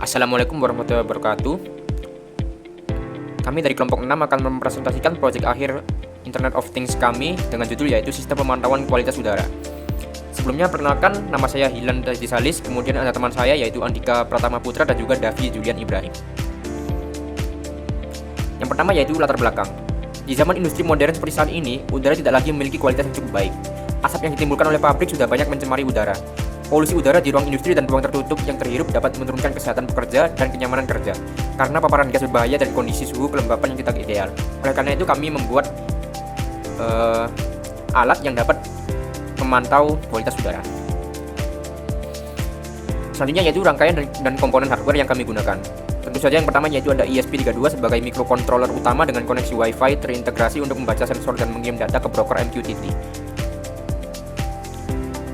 Assalamualaikum warahmatullahi wabarakatuh. Kami dari kelompok 6 akan mempresentasikan proyek akhir Internet of Things kami dengan judul yaitu Sistem Pemantauan Kualitas Udara. Sebelumnya perkenalkan, nama saya Hilan Disalis, kemudian ada teman saya yaitu Andika Pratama Putra dan juga Davi Julian Ibrahim. Yang pertama yaitu latar belakang. Di zaman industri modern seperti saat ini, udara tidak lagi memiliki kualitas yang cukup baik. Asap yang ditimbulkan oleh pabrik sudah banyak mencemari udara. Polusi udara di ruang industri dan ruang tertutup yang terhirup dapat menurunkan kesehatan pekerja dan kenyamanan kerja karena paparan gas berbahaya dan kondisi suhu kelembapan yang tidak ideal. Oleh karena itu kami membuat alat yang dapat memantau kualitas udara. Selanjutnya yaitu rangkaian dan komponen hardware yang kami gunakan. Tentu saja yang pertama yaitu ada ESP32 sebagai microcontroller utama dengan koneksi Wi-Fi terintegrasi untuk membaca sensor dan mengirim data ke broker MQTT.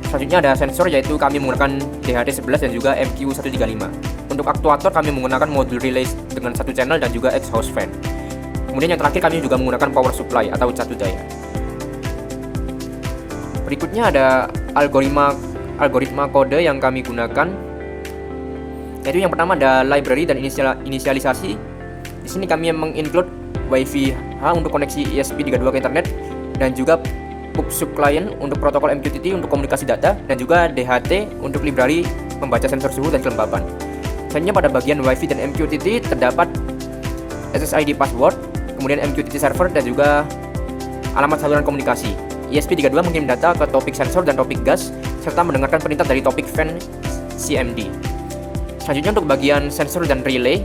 Selanjutnya ada sensor yaitu kami menggunakan DHT11 dan juga MQ135. Untuk aktuator kami menggunakan modul relay dengan satu channel dan juga exhaust fan. Kemudian yang terakhir kami juga menggunakan power supply atau catu daya. Berikutnya ada algoritma kode yang kami gunakan, yaitu yang pertama ada library dan inisialisasi. Di sini kami menginclude Wi-Fi H untuk koneksi ESP32 ke internet dan juga PubSub client untuk protokol MQTT untuk komunikasi data dan juga DHT untuk library membaca sensor suhu dan kelembapan. Selanjutnya pada bagian Wi-Fi dan MQTT terdapat SSID password, kemudian MQTT server dan juga alamat saluran komunikasi. ESP32 mengirim data ke topik sensor dan topik gas serta mendengarkan perintah dari topik fan CMD. Selanjutnya untuk bagian sensor dan relay,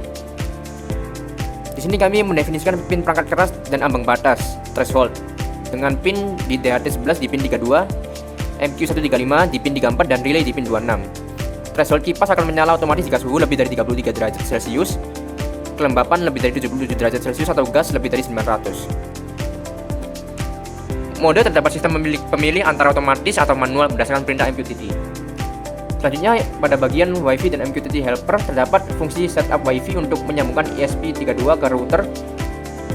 di sini kami mendefinisikan pin perangkat keras dan ambang batas threshold dengan pin di DHT11 di pin 32, MQ135 di pin 34 dan relay di pin 26. Threshold kipas akan menyala otomatis jika suhu lebih dari 33 derajat Celcius, kelembapan lebih dari 77 derajat Celcius atau gas lebih dari 900. Mode terdapat sistem pemilih antara otomatis atau manual berdasarkan perintah MQTT. Selanjutnya pada bagian Wi-Fi dan MQTT helper terdapat fungsi setup Wi-Fi untuk menyambungkan ESP32 ke router.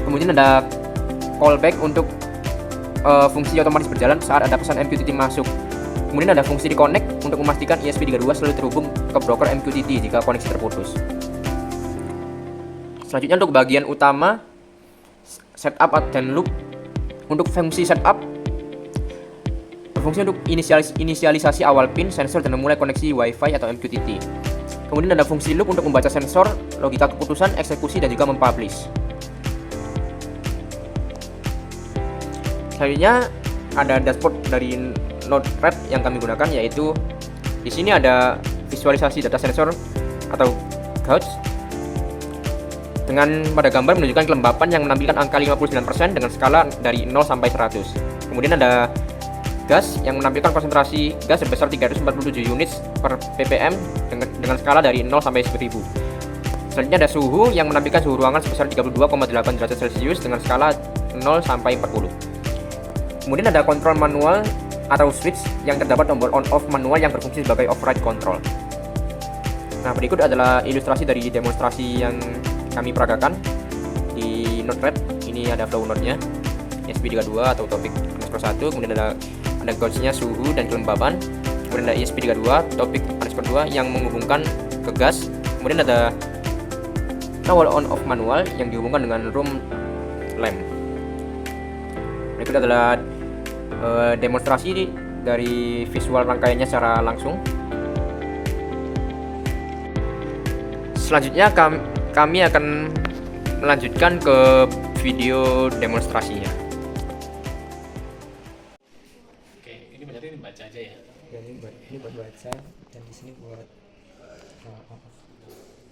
Kemudian ada callback untuk fungsi otomatis berjalan saat ada pesan MQTT masuk. Kemudian ada fungsi reconnect untuk memastikan ESP32 selalu terhubung ke broker MQTT jika koneksi terputus. Selanjutnya untuk bagian utama setup dan loop. Untuk fungsi setup berfungsi untuk inisialisasi awal pin sensor dan memulai koneksi Wi-Fi atau MQTT. Kemudian ada fungsi loop untuk membaca sensor, logika keputusan, eksekusi dan juga mempublish. Selanjutnya ada dashboard dari Node-RED yang kami gunakan, yaitu di sini ada visualisasi data sensor atau gauge dengan pada gambar menunjukkan kelembapan yang menampilkan angka 59% dengan skala dari 0 sampai 100. Kemudian ada gas yang menampilkan konsentrasi gas sebesar 347 units per ppm dengan skala dari 0 sampai 1000. Selanjutnya ada suhu yang menampilkan suhu ruangan sebesar 32,8 derajat Celcius dengan skala 0 sampai 40. Kemudian ada kontrol manual atau switch yang terdapat tombol on off manual yang berfungsi sebagai override control. Nah, berikut adalah ilustrasi dari demonstrasi yang kami peragakan di Node-RED. Ini ada flow node-nya, ESP32 atau topik underscore 1, kemudian ada gauge-nya suhu dan kelembapan, kemudian ada ESP32 topik underscore 2 yang menghubungkan ke gas, kemudian ada tombol on off manual yang dihubungkan dengan room lamp. Berikut adalah demonstrasi dari visual rangkaiannya secara langsung. Selanjutnya kami akan melanjutkan ke video demonstrasinya. Oke, ini berarti ini baca aja ya? Ya, ini buat baca dan di sini buat on off.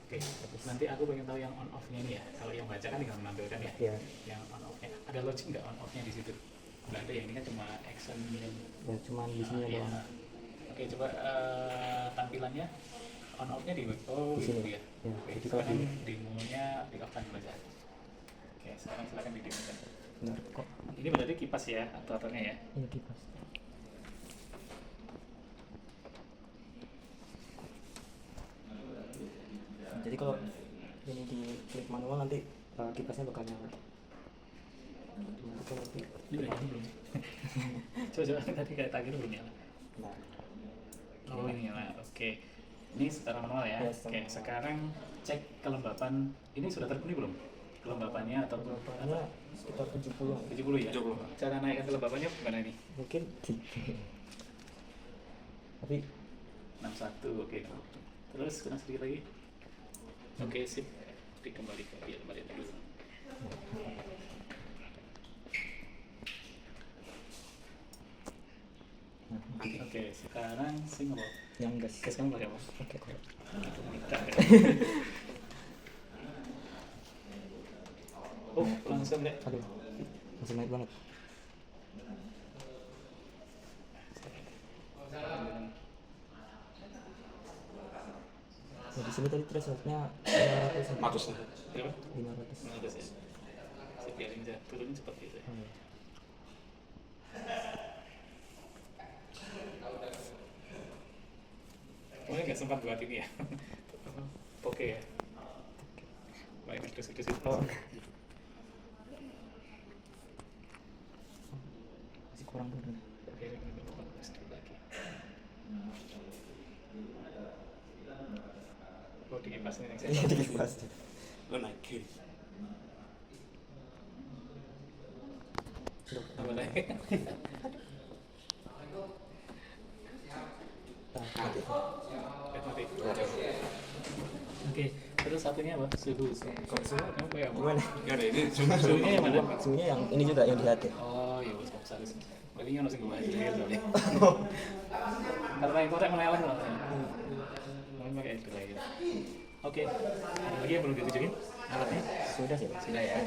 Oke, nanti aku pengen tahu yang on off-nya ini ya. Kalau yang baca kan tinggal menampilkan ya. Iya. Yang on off-nya. Ada logic nggak on off-nya di situ? Nggak ada ya, ini kan cuma action dan Ya cuman di sini ya. doang. Oke, coba tampilannya on off-nya di Di gitu sini. ya. Ya, Oke, jadi sekarang kalau demonya di off dulu aja. Oke, sekarang silakan di demo. benar kok. Ini berarti kipas ya, aktuatornya ya. Ini kipas. Jadi kalau ini di klik manual nanti kipasnya bakal nyala. Nanti Ini udah nyala belum? Coba tadi kayak tadi belum nyala. nah, Oh ini nyala, oke. Ini secara manual ya. Ya, secara Oke, manual. sekarang cek kelembapan. Ini sudah terpenuhi belum? Kelembapannya atau Kelembapannya sekitar 70 70 ya? 70. Cara naikkan kelembapannya gimana ini? mungkin tapi 61, oke. Terus kurang sedikit lagi. Oke, sip. Dikembalikan dulu. Oke, sekarang sing apa? yang gas. Gas kamu pakai apa? Oke, korek. Oh, langsung deh. Aduh, masih naik banget. Nah, di sini tadi thresholdnya 500. Berapa? 500. 15 ya. Saya biarin aja, turunin seperti itu. Oh, iya. Boleh nggak sempat buat ini ya? Oke ya. Baik, terus itu. Oh. Masih kurang dulu. Oke, sedikit lagi. Oh, dikipas nih yang saya. Iya, dikipas. Lo naik kiri. Boleh. Mati. Mati. Oke, terus satunya apa? Suhu. Kalau suhu kamu kayak apa? Gimana? Ya ada ini Suhunya yang mana? Suhunya yang ini juga yang di hati. Oh, iya, bos harus. Berarti yang harus gue ya soalnya. Karena yang korek meleleh loh. Mau pakai itu lagi. Oke, ada lagi yang perlu ditujukin alatnya? Sudah sih, Pak. Sudah ya.